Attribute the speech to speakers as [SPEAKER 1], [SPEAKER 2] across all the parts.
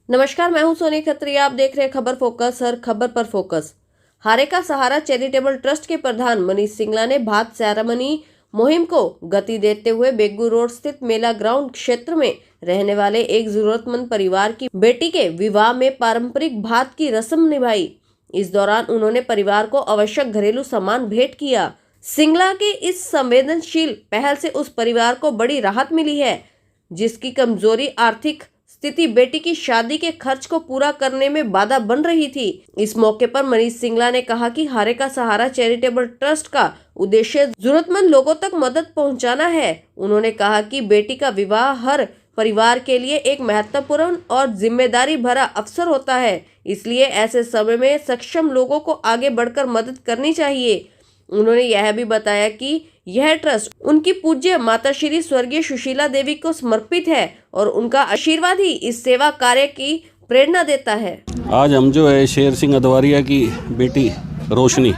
[SPEAKER 1] नमस्कार, मैं हूं सोनी खत्री। आप देख रहे हैं खबर फोकस। हर खबर पर फोकस। हारे का सहारा चैरिटेबल ट्रस्ट के प्रधान मनीष सिंगला ने भात सेरेमनी मुहिम को गति देते हुए बेगू रोड स्थित मेला ग्राउंड क्षेत्र में रहने वाले एक जरूरतमंद परिवार की बेटी के विवाह में पारंपरिक भात की रस्म निभाई। इस दौरान उन्होंने परिवार को आवश्यक घरेलू सामान भेंट किया। सिंगला के इस संवेदनशील पहल से उस परिवार को बड़ी राहत मिली है, जिसकी कमजोरी आर्थिक स्थिति बेटी की शादी के खर्च को पूरा करने में बाधा बन रही थी। इस मौके पर मनीष सिंगला ने कहा कि हारे का सहारा चैरिटेबल ट्रस्ट का उद्देश्य जरूरतमंद लोगों तक मदद पहुंचाना है। उन्होंने कहा कि बेटी का विवाह हर परिवार के लिए एक महत्वपूर्ण और जिम्मेदारी भरा अवसर होता है, इसलिए ऐसे समय में सक्षम लोगों को आगे बढ़कर मदद करनी चाहिए। उन्होंने यह भी बताया कि यह ट्रस्ट उनकी पूज्य माता श्री स्वर्गीय सुशीला देवी को समर्पित है और उनका आशीर्वाद ही इस सेवा कार्य की प्रेरणा देता है।
[SPEAKER 2] आज हम जो है शेर सिंह अदवारिया की बेटी रोशनी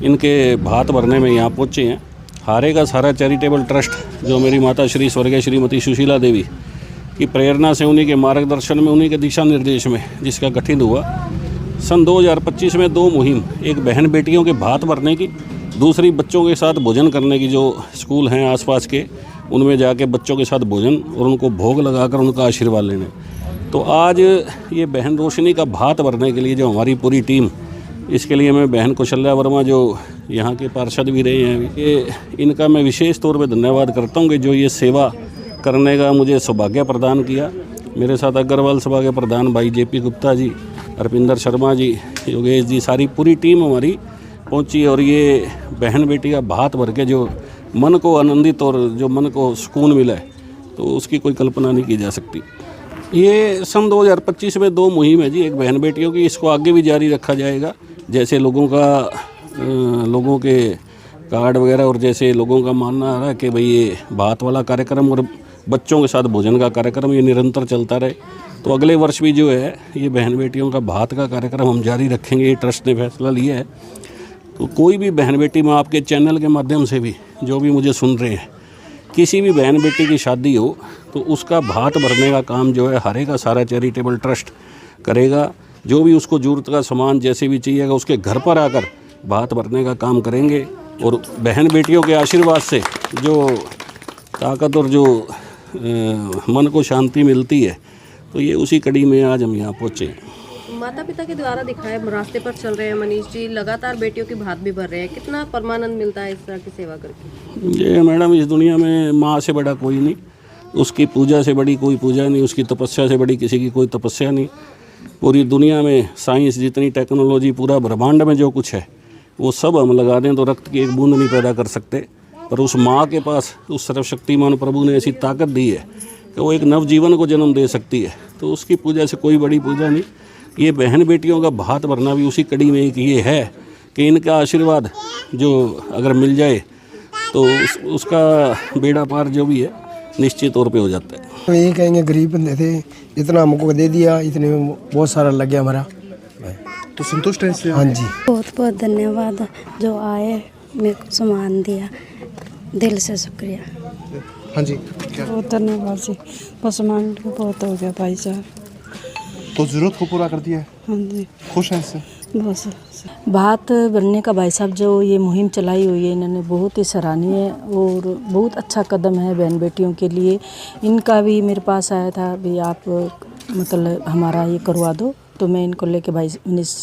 [SPEAKER 2] इनके भात भरने में यहाँ पहुँचे हैं। हारे का सहारा चैरिटेबल ट्रस्ट जो मेरी माता श्री स्वर्गीय श्रीमती सुशीला देवी की प्रेरणा से, उन्हीं के मार्गदर्शन में, उन्हीं के दिशा निर्देश में जिसका गठन हुआ सन 2025 में 2 मुहिम, एक बहन बेटियों के भात भरने की, दूसरी बच्चों के साथ भोजन करने की। जो स्कूल हैं आसपास के, उनमें जाके बच्चों के साथ भोजन और उनको भोग लगाकर उनका आशीर्वाद लेने। तो आज ये बहन रोशनी का भात भरने के लिए जो हमारी पूरी टीम, इसके लिए मैं बहन कौशल्या वर्मा जो यहाँ के पार्षद भी रहे हैं, ये इनका मैं विशेष तौर पे धन्यवाद करता हूँ कि जो ये सेवा करने का मुझे सौभाग्य प्रदान किया। मेरे साथ अग्रवाल सभा के प्रधान भाई JP गुप्ता जी, अरविंदर शर्मा जी, योगेश जी, सारी पूरी टीम हमारी पहुंची और ये बहन बेटी का भात भर के जो मन को आनंदित और जो मन को सुकून मिला है, तो उसकी कोई कल्पना नहीं की जा सकती। ये सन 2025 में 2 मुहिम है जी, एक बहन बेटियों की, इसको आगे भी जारी रखा जाएगा। जैसे लोगों के कार्ड वगैरह और जैसे लोगों का मानना आ रहा है कि भाई ये भात वाला कार्यक्रम और बच्चों के साथ भोजन का कार्यक्रम ये निरंतर चलता रहे, तो अगले वर्ष भी जो है ये बहन बेटियों का भात का कार्यक्रम हम जारी रखेंगे। ये ट्रस्ट ने फैसला लिया है। तो कोई भी बहन बेटी, मैं आपके चैनल के माध्यम से भी जो भी मुझे सुन रहे हैं, किसी भी बहन बेटी की शादी हो तो उसका भात भरने का काम जो है हारे का सहारा चैरिटेबल ट्रस्ट करेगा। जो भी उसको ज़रूरत का सामान जैसे भी चाहिएगा उसके घर पर आकर भात भरने का काम करेंगे। और बहन बेटियों के आशीर्वाद से जो ताकत और जो मन को शांति मिलती है, तो ये उसी कड़ी में आज हम यहाँ पहुँचे।
[SPEAKER 1] माता पिता के द्वारा दिखाए रास्ते पर चल रहे हैं मनीष जी, लगातार बेटियों की भात भी भर रहे हैं। कितना परमानंद मिलता है इस तरह की सेवा करके?
[SPEAKER 2] ये मैडम, इस दुनिया में माँ से बड़ा कोई नहीं, उसकी पूजा से बड़ी कोई पूजा नहीं, उसकी तपस्या से बड़ी किसी की कोई तपस्या नहीं। पूरी दुनिया में साइंस जितनी, टेक्नोलॉजी, पूरा ब्रह्मांड में जो कुछ है वो सब हम लगा दें तो रक्त की एक बूंद नहीं पैदा कर सकते। पर उस माँ के पास उस सर्वशक्तिमान प्रभु ने ऐसी ताकत दी है कि वो एक नवजीवन को जन्म दे सकती है। तो उसकी पूजा से कोई बड़ी पूजा नहीं। ये बहन बेटियों का भात भरना भी उसी कड़ी में एक ये है कि इनका आशीर्वाद जो अगर मिल जाए तो उसका बेड़ा पार जो भी है निश्चित तौर पे हो जाता है।
[SPEAKER 3] तो यही कहेंगे, गरीब बंदे थे, इतना हमको दे दिया, इतने में बहुत सारा लग गया हमारा।
[SPEAKER 4] तो संतुष्ट है इससे?
[SPEAKER 3] हाँ जी,
[SPEAKER 5] बहुत बहुत धन्यवाद। जो आए मेरे को सामान दिया, दिल से शुक्रिया।
[SPEAKER 4] हाँ जी,
[SPEAKER 6] बहुत धन्यवाद जी, बस सामान बहुत हो गया भाई साहब।
[SPEAKER 4] तो ज़रूरत को पूरा कर दिया है?
[SPEAKER 6] हाँ जी,
[SPEAKER 4] खुश हैं इससे?
[SPEAKER 6] बस भात भरने का भाई साहब जो ये मुहिम चलाई हुई है, इन्होंने बहुत ही सराहनीय है और बहुत अच्छा कदम है बहन बेटियों के लिए। इनका भी मेरे पास आया था, भी आप मतलब हमारा ये करवा दो, तो मैं इनको लेके भाई मनीष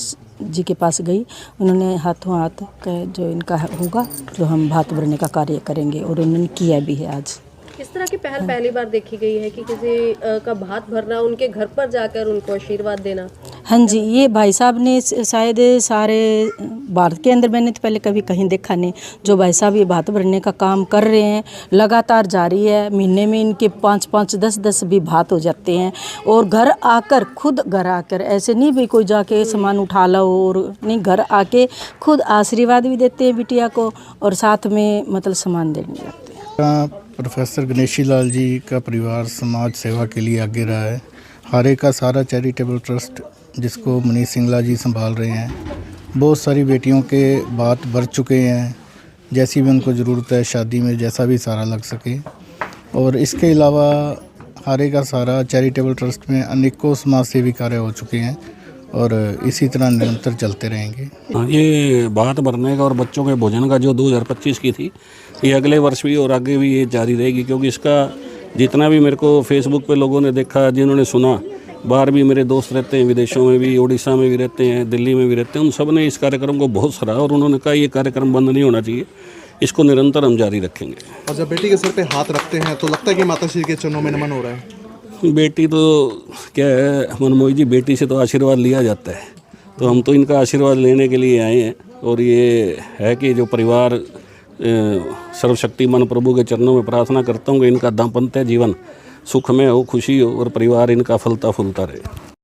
[SPEAKER 6] जी के पास गई। उन्होंने हाथों हाथ जो इनका होगा जो हम भात भरने का कार्य करेंगे, और उन्होंने किया भी है। आज
[SPEAKER 1] इस तरह की पहल पहली बार देखी गई है कि किसी का भात भरना, उनके घर पर जाकर उनको आशीर्वाद देना।
[SPEAKER 6] हाँ जी, ये भाई साहब ने शायद सारे भारत के अंदर, मैंने तो पहले कभी कहीं देखा नहीं, जो भाई साहब ये भात भरने का काम कर रहे हैं, लगातार जारी है। महीने में इनके 5-5, 10-10 भी भात हो जाते हैं। और घर आकर, खुद घर आकर, ऐसे नहीं भी कोई जाके सामान उठा लो, और नहीं, घर आके खुद आशीर्वाद भी देते हैं बिटिया को, और साथ में मतलब सामान देने जाते हैं।
[SPEAKER 7] प्रोफेसर गणेशी लाल जी का परिवार समाज सेवा के लिए आगे रहा है। हारे का सहारा चैरिटेबल ट्रस्ट जिसको मनीष सिंगला जी संभाल रहे हैं, बहुत सारी बेटियों के भात भर चुके हैं, जैसी भी उनको ज़रूरत है शादी में, जैसा भी सारा लग सके। और इसके अलावा हारे का सहारा चैरिटेबल ट्रस्ट में अनेकों समाज सेवी कार्य हो चुके हैं और इसी तरह निरंतर चलते रहेंगे।
[SPEAKER 2] हाँ, ये भात भरने का और बच्चों के भोजन का जो 2025 की थी, ये अगले वर्ष भी और आगे भी ये जारी रहेगी, क्योंकि इसका जितना भी मेरे को फेसबुक पे लोगों ने देखा, जिन्होंने सुना, बाहर भी मेरे दोस्त रहते हैं, विदेशों में भी, उड़ीसा में भी रहते हैं, दिल्ली में भी रहते हैं, उन सब ने इस कार्यक्रम को बहुत सराहा और उन्होंने कहा ये कार्यक्रम बंद नहीं होना चाहिए, इसको निरंतर हम जारी रखेंगे।
[SPEAKER 4] और जब बेटी के सर पे हाथ रखते हैं तो लगता है कि माता श्री के चरणों में नमन हो रहा है।
[SPEAKER 2] बेटी तो क्या है मनमोही जी, बेटी से तो आशीर्वाद लिया जाता है, तो हम तो इनका आशीर्वाद लेने के लिए आए हैं। और ये है कि जो परिवार सर्वशक्तिमान प्रभु के चरणों में प्रार्थना करता हूँ कि इनका दाम्पत्य जीवन सुख में हो, खुशी हो और परिवार इनका फलता फूलता रहे।